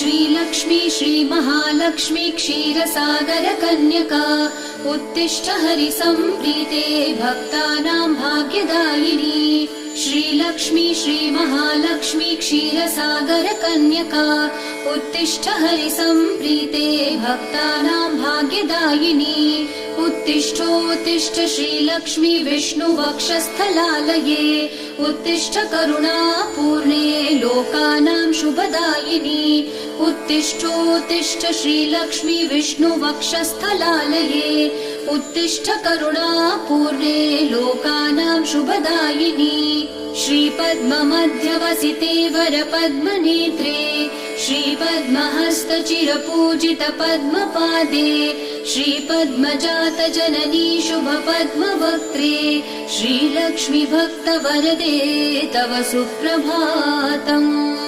श्रीलक्ष्मी श्रीमहालक्ष्मी क्षीरसागरकन्यका उत्तिष्ठ हरिसम्प्रीते भक्तानां भाग्यदायिनी। श्रीलक्ष्मी श्रीमहालक्ष्मी क्षीरसागरकन्यका उत्तिष्ठ हरिसम्प्रीते भक्तानां भाग्यदायिनी। उत्तिष्ठोत्तिष्ठ श्रीलक्ष्मी विष्णुवक्षस्थलालये उत्तिष्ठ करुणापूर्णे लोकानां शुभदायिनी। उत्तिष्ठोत्तिष्ठ श्रीलक्ष्मी विष्णुवक्षस्थलालये उत्तिष्ठ करुणापूर्णे लोकानां शुभदायिनी। श्रीपद्ममध्यवसिते वरपद्मनेत्रे श्रीपद्महस्तचिरपूजित पद्मपादे श्रीपद्मजातजननी शुभपद्मवक्त्रे श्रीलक्ष्मी भक्तवरदे तव सुप्रभातम्।